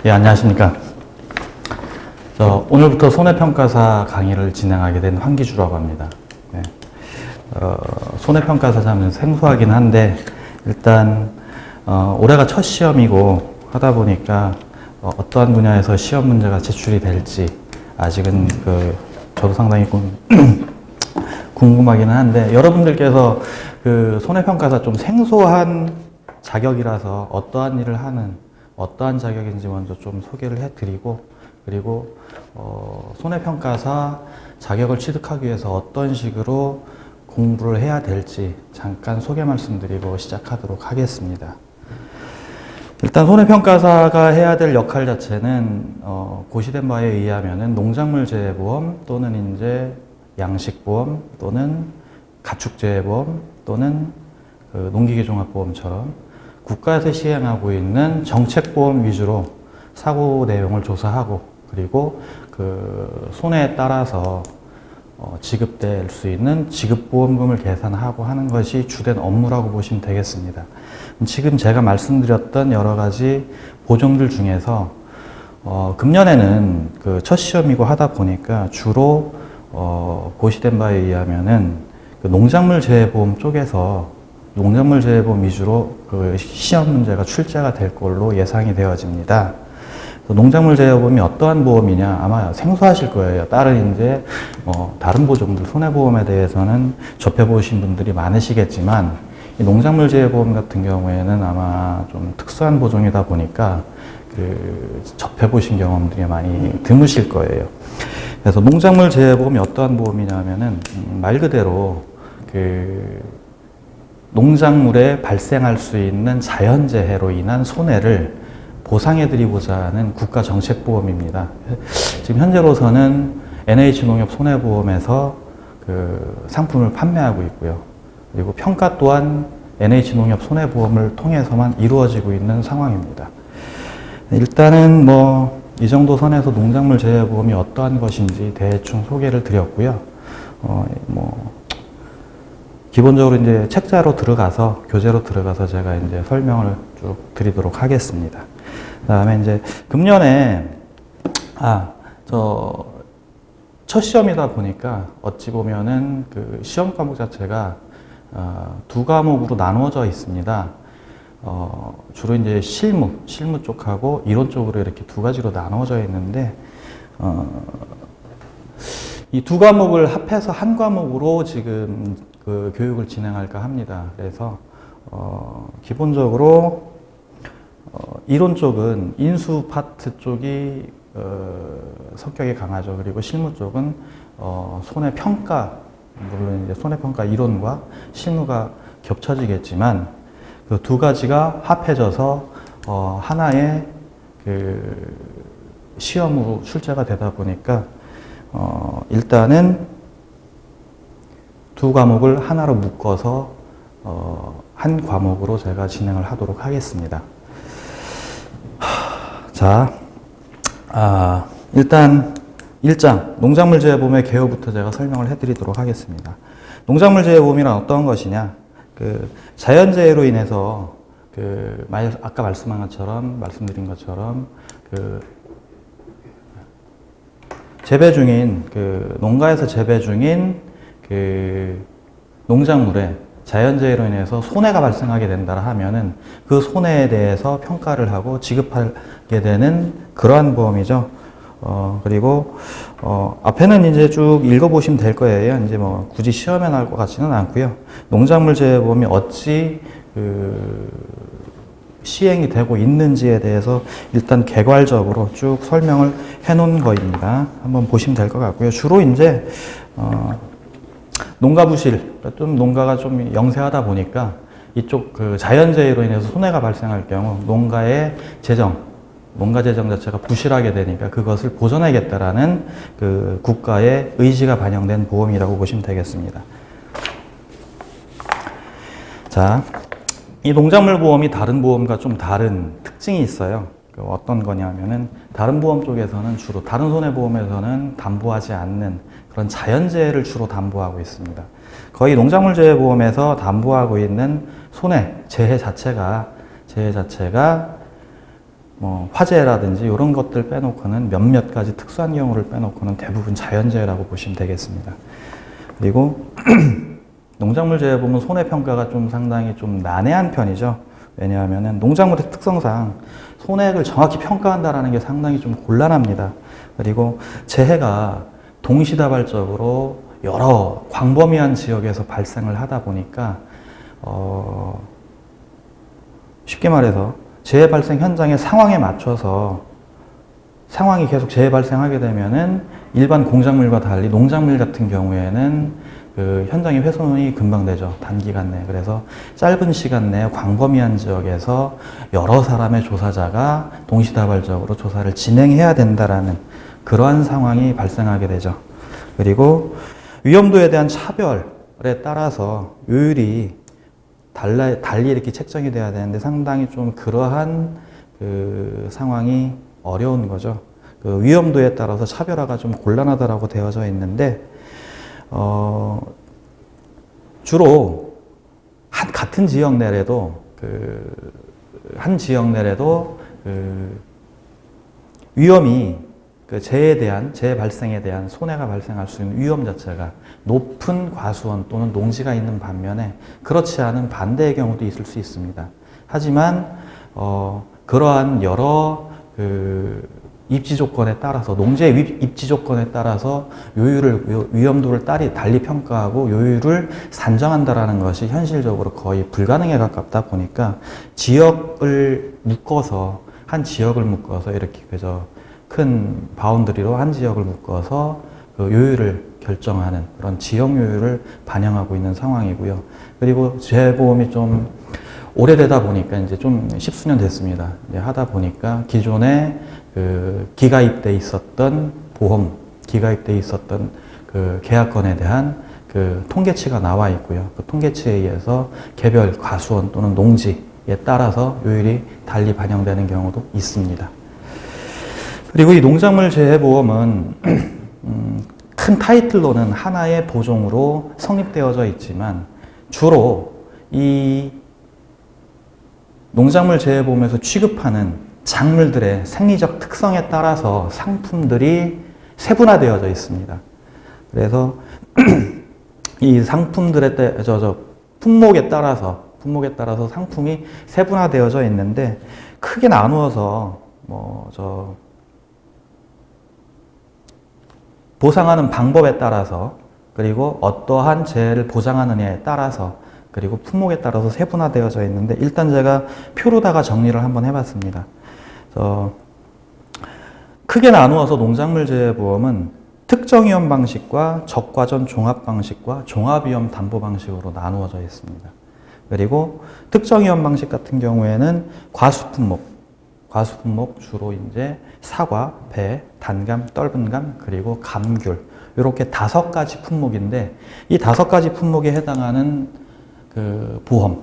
예, 안녕하십니까. 오늘부터 손해평가사 강의를 진행하게 된 황기주라고 합니다. 네. 손해평가사 하면 생소하긴 한데, 일단, 올해가 첫 시험이고 하다 보니까, 어떠한 분야에서 시험 문제가 제출이 될지, 아직은 저도 상당히 궁금하기는 한데, 여러분들께서 손해평가사 좀 생소한 자격이라서 어떠한 일을 하는, 어떠한 자격인지 먼저 좀 소개를 해드리고, 그리고 손해평가사 자격을 취득하기 위해서 어떤 식으로 공부를 해야 될지 잠깐 소개 말씀드리고 시작하도록 하겠습니다. 일단 손해평가사가 해야 될 역할 자체는 고시된 바에 의하면은 농작물재해보험 또는 이제 양식보험 또는 가축재해보험 또는 농기계종합보험처럼 국가에서 시행하고 있는 정책보험 위주로 사고 내용을 조사하고, 그리고 손해에 따라서 지급될 수 있는 지급보험금을 계산하고 하는 것이 주된 업무라고 보시면 되겠습니다. 지금 제가 말씀드렸던 여러 가지 보종들 중에서 금년에는 첫 시험이고 하다 보니까 주로 고시된 바에 의하면은 농작물재해보험 쪽에서 농작물재해보험 위주로 시험 문제가 출제가 될 걸로 예상이 되어집니다. 농작물재해보험이 어떠한 보험이냐, 아마 생소하실 거예요. 다른 이제 다른 보종들 손해보험에 대해서는 접해보신 분들이 많으시겠지만, 이 농작물재해보험 같은 경우에는 아마 좀 특수한 보종이다 보니까 접해보신 경험들이 많이 드무실 거예요. 그래서 농작물재해보험이 어떠한 보험이냐면은 말 그대로 농작물에 발생할 수 있는 자연재해로 인한 손해를 보상해드리고자 하는 국가정책보험입니다. 지금 현재로서는 NH농협 손해보험에서 상품을 판매하고 있고요. 그리고 평가 또한 NH농협 손해보험을 통해서만 이루어지고 있는 상황입니다. 일단은 이 정도 선에서 농작물재해보험이 어떠한 것인지 대충 소개를 드렸고요. 기본적으로 이제 책자로 들어가서, 교재로 들어가서 제가 이제 설명을 쭉 드리도록 하겠습니다. 그 다음에 이제 금년에, 첫 시험이다 보니까 어찌 보면은 시험 과목 자체가 두 과목으로 나누어져 있습니다. 주로 이제 실무 쪽하고 이론 쪽으로 이렇게 두 가지로 나누어져 있는데, 이 두 과목을 합해서 한 과목으로 지금 교육을 진행할까 합니다. 그래서 기본적으로 이론 쪽은 인수 파트 쪽이 성격이 강하죠. 그리고 실무 쪽은 손해평가, 물론 이제 손해평가 이론과 실무가 겹쳐지겠지만 그 두 가지가 합해져서 하나의 시험으로 출제가 되다 보니까 일단은 두 과목을 하나로 묶어서 한 과목으로 제가 진행을 하도록 하겠습니다. 자, 일단 1장 농작물재해보험의 개요부터 제가 설명을 해드리도록 하겠습니다. 농작물재해보험이란 어떤 것이냐? 자연재해로 인해서 아까 말씀드린 것처럼 재배 중인 농가에서 재배 중인 농작물에 자연재해로 인해서 손해가 발생하게 된다 하면은 그 손해에 대해서 평가를 하고 지급하게 되는 그러한 보험이죠. 그리고 앞에는 이제 쭉 읽어보시면 될 거예요. 이제 굳이 시험에 나올 것 같지는 않고요. 농작물재해보험이 어찌 시행이 되고 있는지에 대해서 일단 개괄적으로 쭉 설명을 해놓은 거입니다. 한번 보시면 될 것 같고요. 주로 이제 농가 부실, 농가가 좀 영세하다 보니까 이쪽 자연재해로 인해서 손해가 발생할 경우 농가의 농가 재정 자체가 부실하게 되니까 그것을 보전하겠다라는 국가의 의지가 반영된 보험이라고 보시면 되겠습니다. 자, 이 농작물 보험이 다른 보험과 좀 다른 특징이 있어요. 어떤 거냐면은 다른 보험 쪽에서는 주로 다른 손해보험에서는 담보하지 않는 그런 자연재해를 주로 담보하고 있습니다. 거의 농작물재해보험에서 담보하고 있는 재해 자체가 뭐 화재라든지 이런 것들 빼놓고는 몇몇 가지 특수한 경우를 빼놓고는 대부분 자연재해라고 보시면 되겠습니다. 그리고 농작물 재해 보면 손해평가가 좀 상당히 좀 난해한 편이죠. 왜냐하면 농작물의 특성상 손해액을 정확히 평가한다는 게 상당히 좀 곤란합니다. 그리고 재해가 동시다발적으로 여러 광범위한 지역에서 발생을 하다 보니까 쉽게 말해서 재해 발생 현장의 상황에 맞춰서 상황이 계속 재해 발생하게 되면은 일반 공작물과 달리 농작물 같은 경우에는 그 현장의 훼손이 금방 되죠. 단기간 내에. 그래서 짧은 시간 내에 광범위한 지역에서 여러 사람의 조사자가 동시다발적으로 조사를 진행해야 된다라는 그러한 상황이 발생하게 되죠. 그리고 위험도에 대한 차별에 따라서 요율이 달리 이렇게 책정이 돼야 되는데 상당히 좀 그러한 그 상황이 어려운 거죠. 그 위험도에 따라서 차별화가 좀 곤란하다라고 되어져 있는데 주로 같은 지역 내에도 한 지역 내에도 위험이 재해 발생에 대한 손해가 발생할 수 있는 위험 자체가 높은 과수원 또는 농지가 있는 반면에 그렇지 않은 반대의 경우도 있을 수 있습니다. 하지만 그러한 여러 입지 조건에 따라서 농지의 입지 조건에 따라서 위험도를 달리 평가하고 요율을 산정한다라는 것이 현실적으로 거의 불가능에 가깝다 보니까 한 지역을 묶어서 이렇게 그저 큰 바운더리로 한 지역을 묶어서 그 요율을 결정하는 그런 지역 요율을 반영하고 있는 상황이고요. 그리고 재보험이 좀 오래되다 보니까 이제 좀 십수년 됐습니다. 이제 하다 보니까 기존에 기가입돼 있었던 기가입돼 있었던 그 계약건에 대한 그 통계치가 나와 있고요. 그 통계치에 의해서 개별 과수원 또는 농지에 따라서 요율이 달리 반영되는 경우도 있습니다. 그리고 이 농작물 재해보험은 큰 타이틀로는 하나의 보종으로 성립되어져 있지만 주로 이 농작물 재해보험에서 취급하는 작물들의 생리적 특성에 따라서 상품들이 세분화되어져 있습니다. 그래서 이 상품들의 품목에 따라서 상품이 세분화되어져 있는데 크게 나누어서 보상하는 방법에 따라서 그리고 어떠한 재해를 보장하느냐에 따라서 그리고 품목에 따라서 세분화되어져 있는데 일단 제가 표로다가 정리를 한번 해봤습니다. 크게 나누어서 농작물 재해보험은 특정위험 방식과 적과전 종합 방식과 종합위험 담보 방식으로 나누어져 있습니다. 그리고 특정위험 방식 같은 경우에는 과수품목 주로 이제 사과, 배, 단감, 떫은감 그리고 감귤 이렇게 5가지 품목인데 이 5가지 품목에 해당하는 그 보험,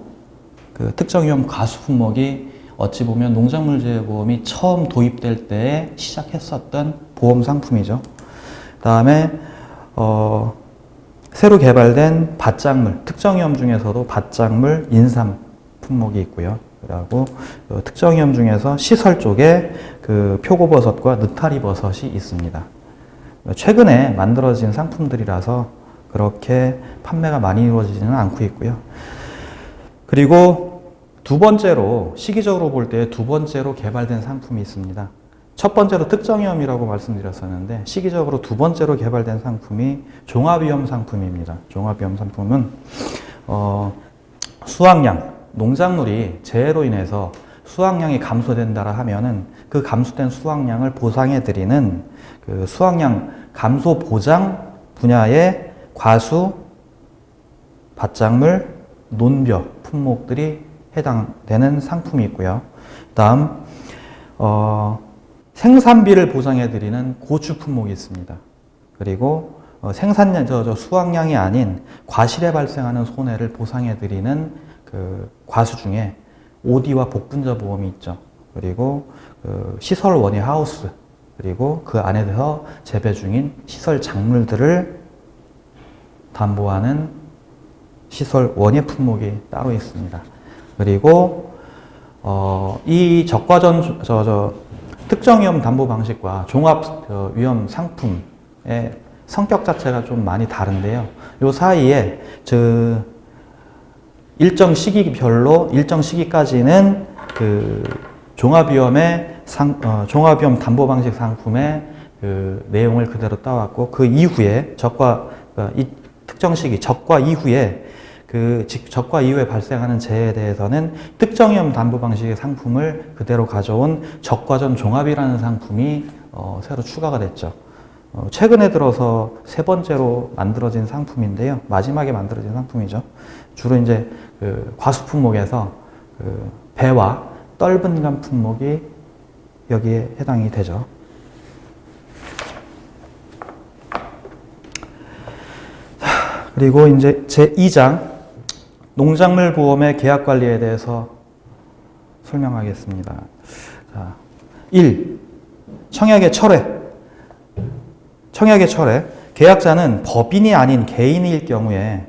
그 특정위험 과수품목이 어찌 보면 농작물 재해보험이 처음 도입될 때에 시작했었던 보험 상품이죠. 다음에 새로 개발된 밭작물, 특정위험 중에서도 밭작물, 인삼 품목이 있고요. 그리고 특정위험 중에서 시설 쪽에 그 표고버섯과 느타리버섯이 있습니다. 최근에 만들어진 상품들이라서 그렇게 판매가 많이 이루어지지는 않고 있고요. 그리고 두 번째로 시기적으로 볼 때 두 번째로 개발된 상품이 있습니다. 첫 번째로 특정위험이라고 말씀드렸었는데 시기적으로 두 번째로 개발된 상품이 종합위험 상품입니다. 종합위험 상품은 수확량, 농작물이 재해로 인해서 수확량이 감소된다 하면은 그 감소된 수확량을 보상해드리는 그 수확량 감소 보장 분야의 과수, 밭작물, 논벼 품목들이 해당되는 상품이 있고요. 다음 생산비를 보상해드리는 고추 품목이 있습니다. 그리고 수확량이 아닌 과실에 발생하는 손해를 보상해드리는 그 과수 중에 오디와 복분자 보험이 있죠. 그리고 시설 원예 하우스 그리고 그 안에서 재배 중인 시설 작물들을 담보하는 시설 원예 품목이 따로 있습니다. 그리고 이 적과전 특정 위험 담보 방식과 종합 위험 상품의 성격 자체가 좀 많이 다른데요. 요 사이에 일정 시기별로 일정 시기까지는 그 종합위험 담보 방식 상품의 그 내용을 그대로 따왔고, 그 이후에 이 특정 시기 적과 이후에 적과 이후에 발생하는 재해에 대해서는 특정 위험 담보 방식의 상품을 그대로 가져온 적과전 종합이라는 상품이 새로 추가가 됐죠. 최근에 들어서 세 번째로 만들어진 상품인데요. 마지막에 만들어진 상품이죠. 주로 이제 그 과수 품목에서 그 배와 떫은감 품목이 여기에 해당이 되죠. 그리고 이제 제2장 농작물 보험의 계약 관리에 대해서 설명하겠습니다. 자, 1. 청약의 철회. 청약의 철회. 계약자는 법인이 아닌 개인일 경우에,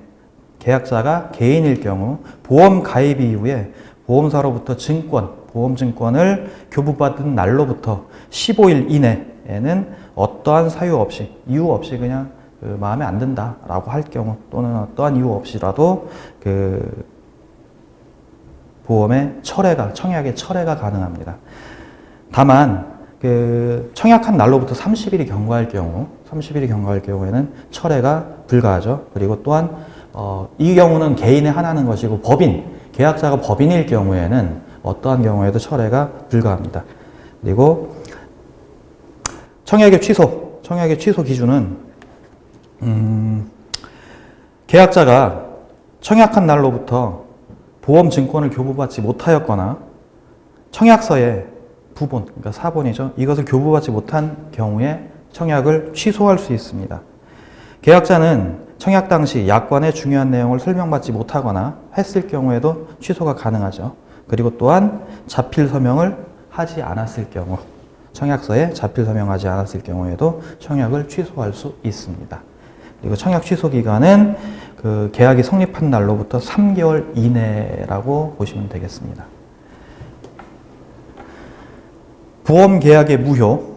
계약자가 개인일 경우 보험 가입 이후에 보험사로부터 보험증권을 교부받은 날로부터 15일 이내에는 어떠한 사유 없이, 이유 없이 그냥 마음에 안 든다라고 할 경우, 또는 어떠한 이유 없이라도 그 보험의 청약의 철회가 가능합니다. 다만 그 청약한 날로부터 30일이 경과할 경우에는 철회가 불가하죠. 그리고 또한 이 경우는 개인에 한하는 것이고, 계약자가 법인일 경우에는 어떠한 경우에도 철회가 불가합니다. 그리고 청약의 취소 기준은 계약자가 청약한 날로부터 보험증권을 교부받지 못하였거나 청약서의 부본, 그러니까 사본이죠. 이것을 교부받지 못한 경우에 청약을 취소할 수 있습니다. 계약자는 청약 당시 약관의 중요한 내용을 설명받지 못하거나 했을 경우에도 취소가 가능하죠. 그리고 또한 자필 서명을 하지 않았을 경우, 청약서에 자필 서명하지 않았을 경우에도 청약을 취소할 수 있습니다. 그리고 청약 취소 기간은 그 계약이 성립한 날로부터 3개월 이내라고 보시면 되겠습니다. 보험계약의 무효,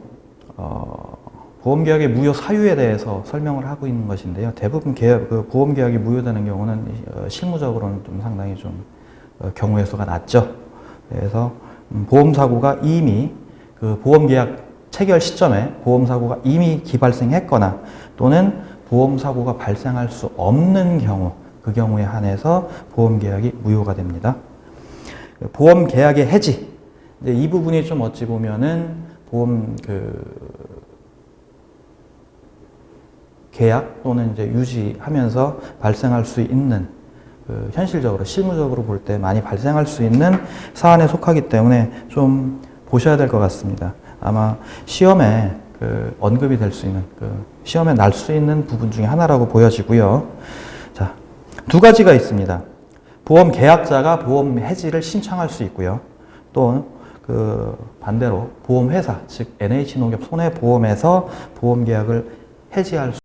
보험계약의 무효 사유에 대해서 설명을 하고 있는 것인데요. 대부분 보험계약이 무효되는 경우는 실무적으로는 좀 상당히 좀 경우의 수가 낮죠. 그래서 보험사고가 이미 그 보험계약 체결 시점에 보험사고가 이미 기발생했거나, 또는 보험사고가 발생할 수 없는 경우, 그 경우에 한해서 보험계약이 무효가 됩니다. 보험계약의 해지, 이제 이 부분이 좀 어찌 보면은 계약 또는 이제 유지하면서 발생할 수 있는, 현실적으로 실무적으로 볼 때 많이 발생할 수 있는 사안에 속하기 때문에 좀 보셔야 될 것 같습니다. 아마 시험에 언급이 될 수 있는, 시험에 날 수 있는 부분 중에 하나라고 보여지고요. 자, 두 가지가 있습니다. 보험 계약자가 보험 해지를 신청할 수 있고요. 또 반대로 보험회사, 즉 NH농협 손해보험에서 보험 계약을 해지할 수